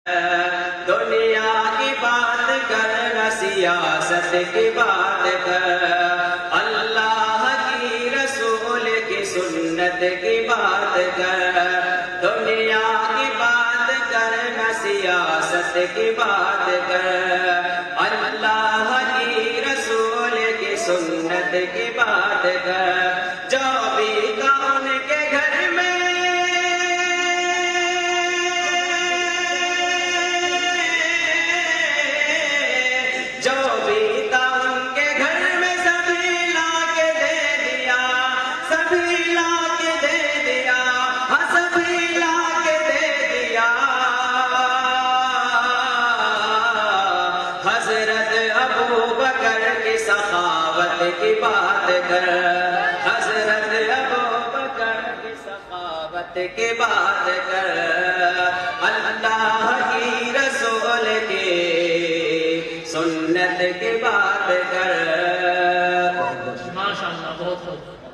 دنیا کی بات کر نہ سیاست کی بات کر، اللہ کی رسول کی سنت کی بات کر، دنیا کی بات کر نہ سیاست کی بات کر، اللہ کی رسول کی سنت کی بات کر۔ جو بھی کا ان کے گھر میں حضرت ابو بکر کی سخاوت کی بات کر، حضرت ابو بکر کی سخاوت کی بات کر، اللہ کی رسول کی سنت کی بات کر۔ ماشاءاللہ، بہت خوب۔